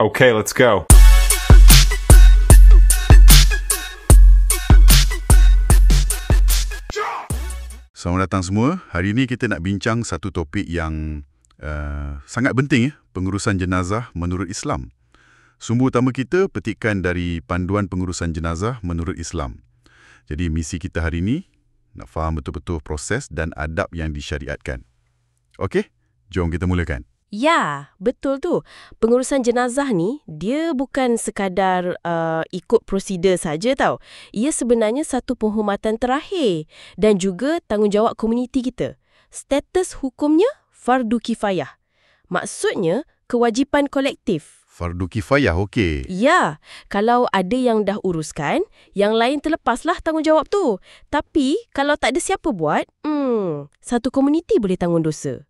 Okay, let's go. Selamat datang semua. Hari ini kita nak bincang satu topik yang sangat penting, pengurusan jenazah menurut Islam. Sumber utama kita petikan dari Panduan Pengurusan Jenazah menurut Islam. Jadi misi kita hari ini nak faham betul-betul proses dan adab yang disyariatkan. Okey, jom kita mulakan. Ya, betul tu. Pengurusan jenazah ni, dia bukan sekadar ikut prosedur saja tau. Ia sebenarnya satu penghormatan terakhir dan juga tanggungjawab komuniti kita. Status hukumnya fardu kifayah. Maksudnya, kewajipan kolektif. Fardu kifayah, okey. Ya, kalau ada yang dah uruskan, yang lain terlepaslah tanggungjawab tu. Tapi, kalau tak ada siapa buat, satu komuniti boleh tanggung dosa.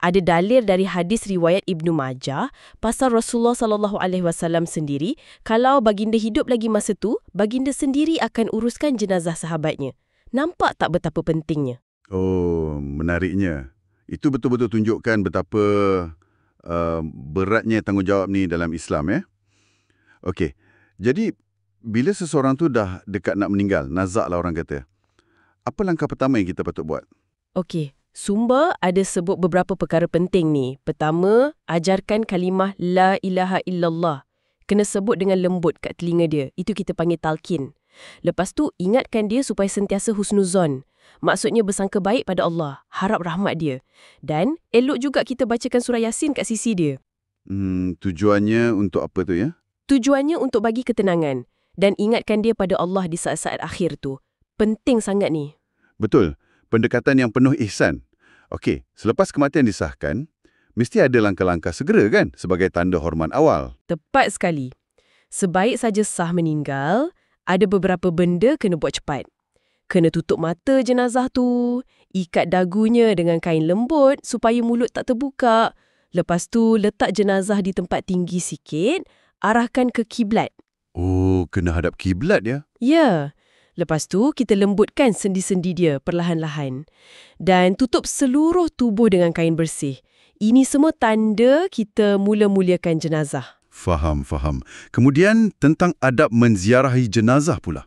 Ada dalil dari hadis riwayat Ibnu Majah pasal Rasulullah SAW sendiri, kalau baginda hidup lagi masa tu, baginda sendiri akan uruskan jenazah sahabatnya. Nampak tak betapa pentingnya? Oh, menariknya. Itu betul-betul tunjukkan betapa beratnya tanggungjawab ni dalam Islam, ya. Okey, jadi bila seseorang tu dah dekat nak meninggal, nazak lah orang kata, apa langkah pertama yang kita patut buat? Okey. Sumber ada sebut beberapa perkara penting ni. Pertama, ajarkan kalimah La ilaha illallah. Kena sebut dengan lembut kat telinga dia. Itu kita panggil talqin. Lepas tu, ingatkan dia supaya sentiasa husnuzon. Maksudnya bersangka baik pada Allah. Harap rahmat dia. Dan elok juga kita bacakan surah Yasin kat sisi dia. Tujuannya untuk apa tu, ya? Tujuannya untuk bagi ketenangan. Dan ingatkan dia pada Allah di saat-saat akhir tu. Penting sangat ni. Betul. Pendekatan yang penuh ihsan. Okey, selepas kematian disahkan, mesti ada langkah-langkah segera kan sebagai tanda hormat awal. Tepat sekali. Sebaik saja sah meninggal, ada beberapa benda kena buat cepat. Kena tutup mata jenazah tu, ikat dagunya dengan kain lembut supaya mulut tak terbuka. Lepas tu letak jenazah di tempat tinggi sikit, arahkan ke kiblat. Oh, kena hadap kiblat ya? Ya. Lepas tu, kita lembutkan sendi-sendi dia perlahan-lahan. Dan tutup seluruh tubuh dengan kain bersih. Ini semua tanda kita mula-muliakan jenazah. Faham. Kemudian, tentang adab menziarahi jenazah pula.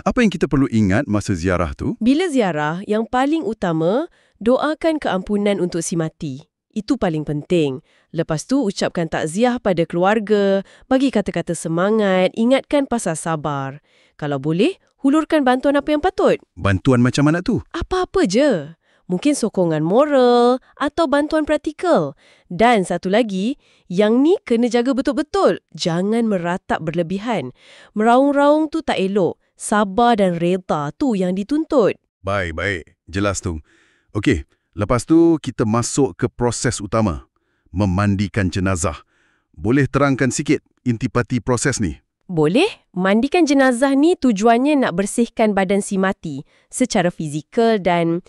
Apa yang kita perlu ingat masa ziarah tu? Bila ziarah, yang paling utama, doakan keampunan untuk si mati. Itu paling penting. Lepas tu, ucapkan takziah pada keluarga, bagi kata-kata semangat, ingatkan pasal sabar. Kalau boleh, hulurkan bantuan apa yang patut. Bantuan macam mana tu? Apa-apa je. Mungkin sokongan moral atau bantuan praktikal. Dan satu lagi, yang ni kena jaga betul-betul. Jangan meratap berlebihan. Meraung-raung tu tak elok. Sabar dan reda tu yang dituntut. Baik. Jelas tu. Okey, lepas tu kita masuk ke proses utama. Memandikan jenazah. Boleh terangkan sikit intipati proses ni? Boleh. Mandikan jenazah ni tujuannya nak bersihkan badan si mati secara fizikal dan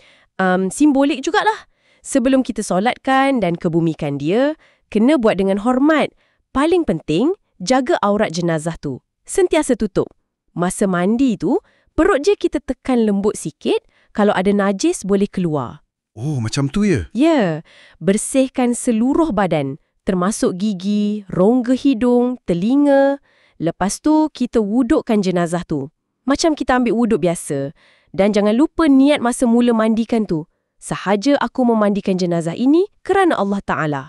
simbolik jugalah. Sebelum kita solatkan dan kebumikan dia, kena buat dengan hormat. Paling penting, jaga aurat jenazah tu. Sentiasa tutup. Masa mandi tu, perut je kita tekan lembut sikit, kalau ada najis boleh keluar. Oh, macam tu ya? Ya. Bersihkan seluruh badan, termasuk gigi, rongga hidung, telinga. Lepas tu, kita wudukkan jenazah tu. Macam kita ambil wuduk biasa. Dan jangan lupa niat masa mula mandikan tu. Sahaja aku memandikan jenazah ini kerana Allah Ta'ala.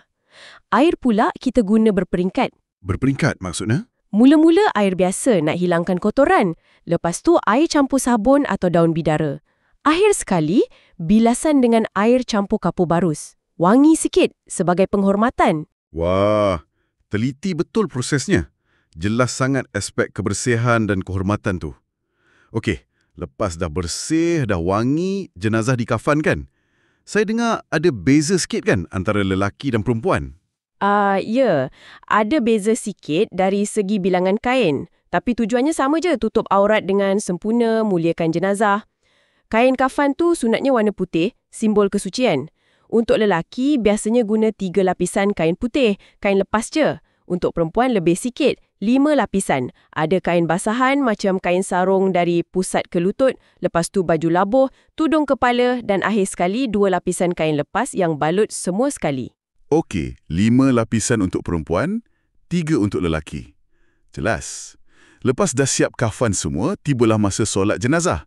Air pula kita guna berperingkat. Berperingkat maksudnya? Mula-mula air biasa nak hilangkan kotoran. Lepas tu, air campur sabun atau daun bidara. Akhir sekali, bilasan dengan air campur kapur barus. Wangi sikit sebagai penghormatan. Wah, teliti betul prosesnya. Jelas sangat aspek kebersihan dan kehormatan tu. Okey, lepas dah bersih, dah wangi, jenazah dikafankan. Saya dengar ada beza sikit kan antara lelaki dan perempuan? Ya. Ada beza sikit dari segi bilangan kain. Tapi tujuannya sama je, tutup aurat dengan sempurna, muliakan jenazah. Kain kafan tu sunatnya warna putih, simbol kesucian. Untuk lelaki, biasanya guna 3 lapisan kain putih, kain lepas je. Untuk perempuan lebih sikit, 5 lapisan. Ada kain basahan macam kain sarung dari pusat ke lutut, lepas tu baju labuh, tudung kepala dan akhir sekali 2 lapisan kain lepas yang balut semua sekali. Okey, 5 lapisan untuk perempuan, 3 untuk lelaki. Jelas. Lepas dah siap kafan semua, tibalah masa solat jenazah.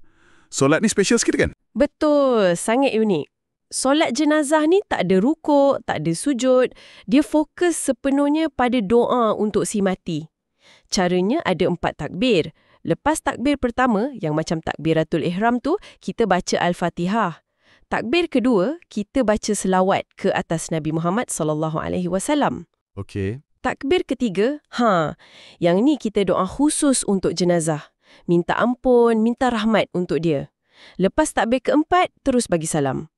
Solat ni special sikit kan? Betul, sangat unik. Solat jenazah ni tak ada rukuk, tak ada sujud. Dia fokus sepenuhnya pada doa untuk si mati. Caranya ada 4 takbir. Lepas takbir pertama, yang macam takbiratul ihram tu, kita baca Al-Fatihah. Takbir kedua, kita baca selawat ke atas Nabi Muhammad SAW. Okey. Takbir ketiga, yang ni kita doa khusus untuk jenazah. Minta ampun, minta rahmat untuk dia. Lepas takbir keempat, terus bagi salam.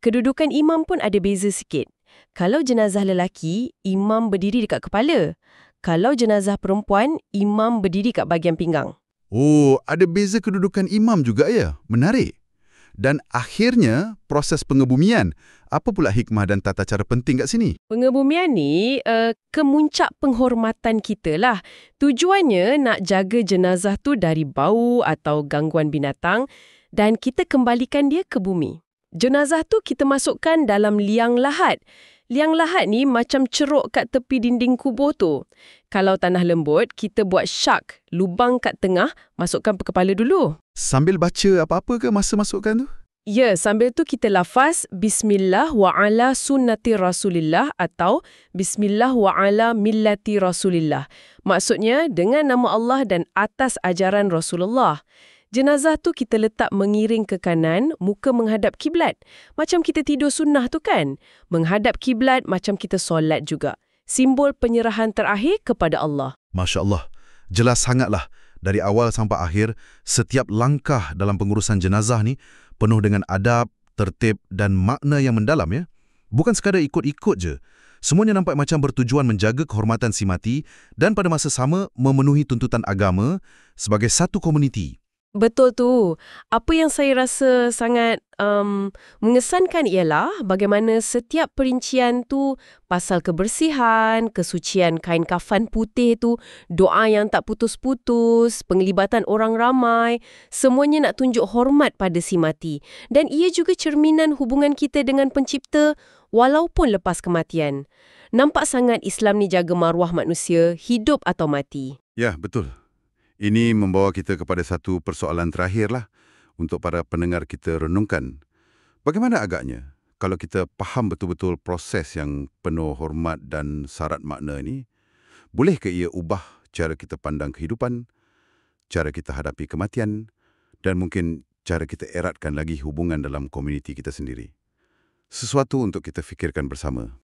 Kedudukan imam pun ada beza sikit. Kalau jenazah lelaki, imam berdiri dekat kepala. Kalau jenazah perempuan, imam berdiri kat bahagian pinggang. Oh, ada beza kedudukan imam juga ya? Menarik. Dan akhirnya, proses pengebumian. Apa pula hikmah dan tata cara penting kat sini? Pengebumian ni kemuncak penghormatan kita lah. Tujuannya nak jaga jenazah tu dari bau atau gangguan binatang dan kita kembalikan dia ke bumi. Jenazah tu kita masukkan dalam liang lahat. Liang lahat ni macam ceruk kat tepi dinding kubur tu. Kalau tanah lembut, kita buat syak, lubang kat tengah, masukkan kepala dulu. Sambil baca apa-apa ke masa masukkan tu? Ya, sambil tu kita lafaz Bismillah wa ala sunnati Rasulillah atau Bismillah wa ala millati Rasulillah. Maksudnya dengan nama Allah dan atas ajaran Rasulullah. Jenazah tu kita letak mengiring ke kanan, muka menghadap kiblat. Macam kita tidur sunnah tu kan? Menghadap kiblat macam kita solat juga. Simbol penyerahan terakhir kepada Allah. Masya Allah. Jelas sangatlah. Dari awal sampai akhir, setiap langkah dalam pengurusan jenazah ni penuh dengan adab, tertib dan makna yang mendalam ya. Bukan sekadar ikut-ikut je. Semuanya nampak macam bertujuan menjaga kehormatan si mati dan pada masa sama memenuhi tuntutan agama sebagai satu komuniti. Betul tu. Apa yang saya rasa sangat mengesankan ialah bagaimana setiap perincian tu, pasal kebersihan, kesucian kain kafan putih tu, doa yang tak putus-putus, penglibatan orang ramai, semuanya nak tunjuk hormat pada si mati. Dan ia juga cerminan hubungan kita dengan pencipta walaupun lepas kematian. Nampak sangat Islam ni jaga maruah manusia, hidup atau mati. Ya, betul. Ini membawa kita kepada satu persoalan terakhirlah untuk para pendengar kita renungkan. Bagaimana agaknya kalau kita faham betul-betul proses yang penuh hormat dan syarat makna ini, boleh ke ia ubah cara kita pandang kehidupan, cara kita hadapi kematian, dan mungkin cara kita eratkan lagi hubungan dalam komuniti kita sendiri? Sesuatu untuk kita fikirkan bersama.